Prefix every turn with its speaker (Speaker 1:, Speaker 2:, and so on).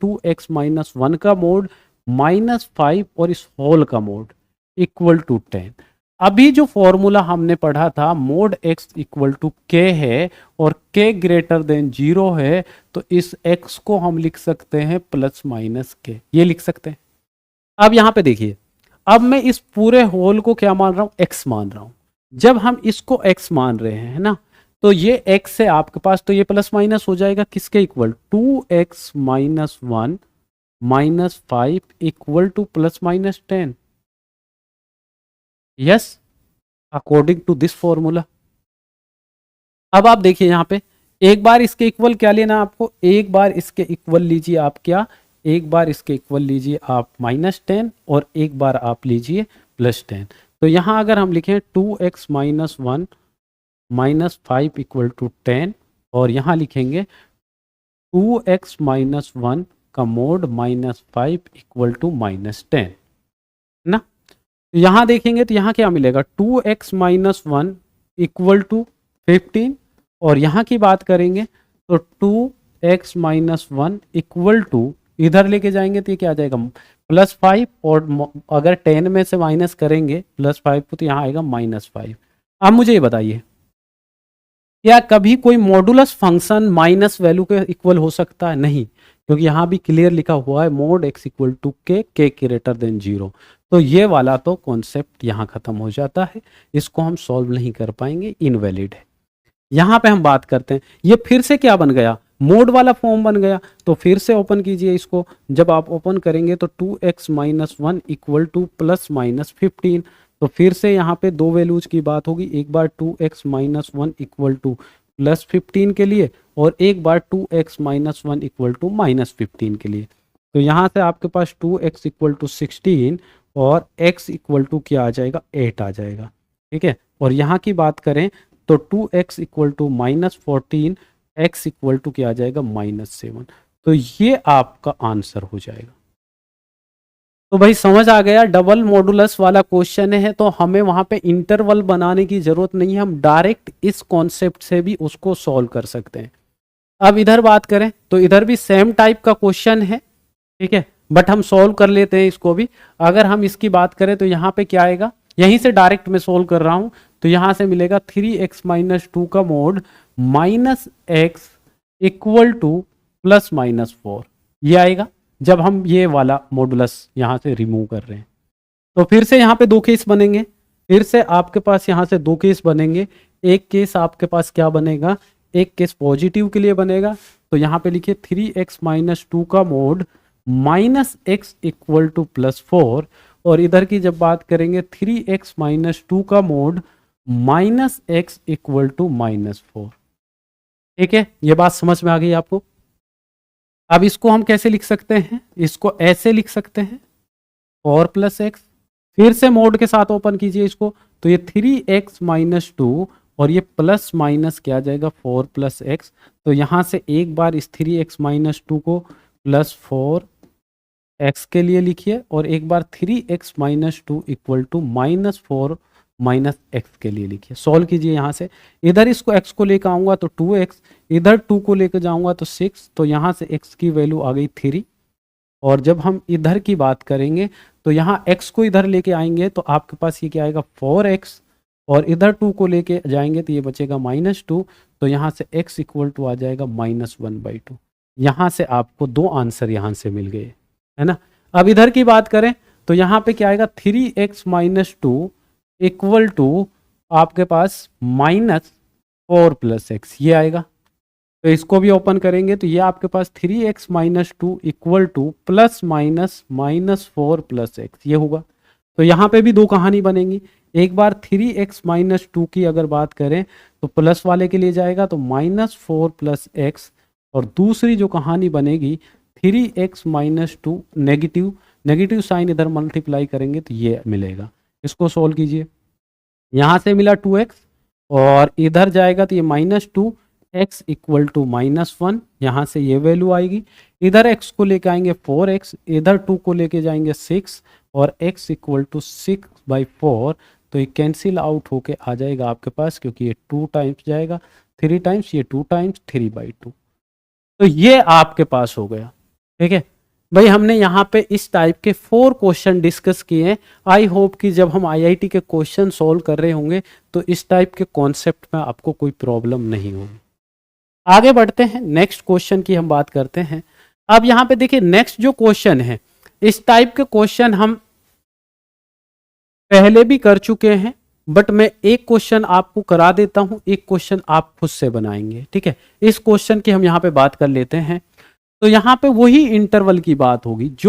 Speaker 1: 2x-1 का mode -5 और इस होल का मोड इक्वल टू 10। अभी जो फॉर्मूला हमने पढ़ा था mod x equal to k है और k ग्रेटर देन 0 है, तो इस x को हम लिख सकते हैं +-k, ये लिख सकते हैं। अब यहां पे देखिए, अब मैं इस पूरे होल को क्या मान रहा हूं, x मान रहा हूं। जब हम इसको x मान रहे हैं, है ना, तो ये x है आपके पास, तो ये प्लस माइनस हो जाएगा किसके equal, 2x-1 -5 equal to +-10। Yes, according to this formula. अब आप देखिए यहां पे एक बार इसके इक्वल क्या लेना आपको, एक बार इसके इक्वल लीजिए आप क्या, एक बार इसके इक्वल लीजिए आप -10 और एक बार आप लीजिए +10। तो यहां अगर हम लिखें 2x-1 -5 इक्वल टू 10 और यहां लिखेंगे 2x-1 का मोड -5 इक्वल टू -10 ना। यहां देखेंगे तो यहां क्या मिलेगा, 2x-1 इक्वल टू 15 और यहां की बात करेंगे तो 2x-1 इक्वल टू, इधर लेके जाएंगे तो ये क्या आ जाएगा +5 और अगर 10 में से माइनस करेंगे +5 को तो यहां आएगा -5। अब मुझे ये बताइए, क्या कभी कोई मॉडुलस फंक्शन माइनस वैल्यू के इक्वल हो सकता है? नहीं, क्योंकि यहां भी क्लियर लिखा हुआ है mod x equal to k greater than 0। तो ये वाला तो कॉन्सेप्ट यहां खत्म हो जाता है, इसको हम सॉल्व नहीं कर पाएंगे, इनवैलिड है। यहां पे हम बात करते हैं, ये फिर से क्या बन गया, मोड वाला फॉर्म बन गया। तो फिर से ओपन कीजिए इसको, जब आप ओपन करेंगे तो 2x-1 इक्वल टू +-15। तो फिर से यहाँ पे दो वैल्यूज की बात होगी, एक बार 2x-1 इक्वल टू +15 के लिए और एक बार 2x-1 इक्वल टू -15 के लिए। तो यहाँ से आपके पास 2x इक्वल टू 16 और x इक्वल टू क्या आ जाएगा, 8 आ जाएगा। ठीक है, और यहाँ की बात करें तो 2x equal to -14, x equal to क्या आ जाएगा, -7। तो ये आपका आंसर हो जाएगा। तो भाई समझ आ गया, डबल मॉडुलस वाला क्वेश्चन है तो हमें वहां पे इंटरवल बनाने की जरूरत नहीं है, हम डायरेक्ट इस कॉन्सेप्ट से भी उसको सॉल्व कर सकते हैं। अब इधर बात करें तो इधर भी सेम टाइप का क्वेश्चन है, ठीक है, बट हम सॉल्व कर लेते हैं इसको भी। अगर हम इसकी बात करें तो यहाँ पे क्या आएगा, यहीं से डायरेक्ट मैं सोल्व कर रहा हूं, तो यहां से मिलेगा 3x-2 का मोड -x इक्वल टू +-4, ये आएगा जब हम ये वाला मॉडुलस यहां से रिमूव कर रहे हैं। तो फिर से यहाँ पे दो केस बनेंगे, फिर से आपके पास यहाँ से दो केस बनेंगे। एक केस आपके पास क्या बनेगा, एक केस पॉजिटिव के लिए बनेगा, तो यहाँ पे लिखिए 3x-2 का मोड -x इक्वल टू +4 और इधर की जब बात करेंगे 3x-2 का मोड -x इक्वल टू -4। ठीक है, ये बात समझ में आ गई आपको। अब इसको हम कैसे लिख सकते हैं, इसको ऐसे लिख सकते हैं 4 + x, फिर से मोड के साथ ओपन कीजिए इसको, तो ये 3x-2 और ये प्लस माइनस क्या आ जाएगा 4 + x। तो यहां से एक बार इस 3x-2 को +4x के लिए लिखिए और एक बार 3x-2 इक्वल टू -4 -x के लिए लिखिए। सॉल्व कीजिए यहाँ से, इधर इसको x को लेकर आऊंगा तो 2x, इधर 2 को लेकर जाऊंगा तो 6, तो यहाँ से x की वैल्यू आ गई 3। और जब हम इधर की बात करेंगे तो यहाँ x को इधर लेके आएंगे तो आपके पास ये क्या आएगा 4x और इधर 2 को लेके जाएंगे तो ये बचेगा -2। तो यहाँ से x इक्वल टू आ जाएगा -1/2। यहाँ से आपको दो आंसर यहाँ से मिल गए, है ना। अब इधर की बात करें तो यहाँ पे क्या आएगा 3x-2 इक्वल टू आपके पास -4 + x, ये आएगा। तो इसको भी ओपन करेंगे तो ये आपके पास 3x-2 इक्वल टू +-4 + x, ये होगा। तो यहाँ पे भी दो कहानी बनेंगी, एक बार 3x-2 की अगर बात करें तो प्लस वाले के लिए जाएगा तो -4 + x, और दूसरी जो कहानी बनेगी 3x-2 नेगेटिव साइन इधर मल्टीप्लाई करेंगे तो ये मिलेगा। इसको सोल्व कीजिए, यहाँ से मिला 2x और इधर जाएगा तो ये -2 x इक्वल टू -1, यहाँ से ये वैल्यू आएगी। इधर x को लेके आएंगे 4x, इधर 2 को लेके जाएंगे 6 और x इक्वल टू 6/4। तो ये कैंसिल आउट होके आ जाएगा आपके पास, क्योंकि ये 2 टाइम्स जाएगा 3 टाइम्स, ये 2 टाइम्स 3/2। तो ये आपके पास हो गया। ठीक है भाई, हमने यहाँ पे इस टाइप के 4 क्वेश्चन डिस्कस किए हैं। आई होप कि जब हम आईआईटी के क्वेश्चन सॉल्व कर रहे होंगे तो इस टाइप के कॉन्सेप्ट में आपको कोई प्रॉब्लम नहीं होगी। आगे बढ़ते हैं, नेक्स्ट क्वेश्चन की हम बात करते हैं। अब यहाँ पे देखिए नेक्स्ट जो क्वेश्चन है, इस टाइप के क्वेश्चन हम पहले भी कर चुके हैं, बट मैं एक क्वेश्चन आपको करा देता हूं, एक क्वेश्चन आप खुद से बनाएंगे। ठीक है, इस क्वेश्चन की हम यहाँ पे बात कर लेते हैं। तो यहाँ पे वही इंटरवल की बात होगी जो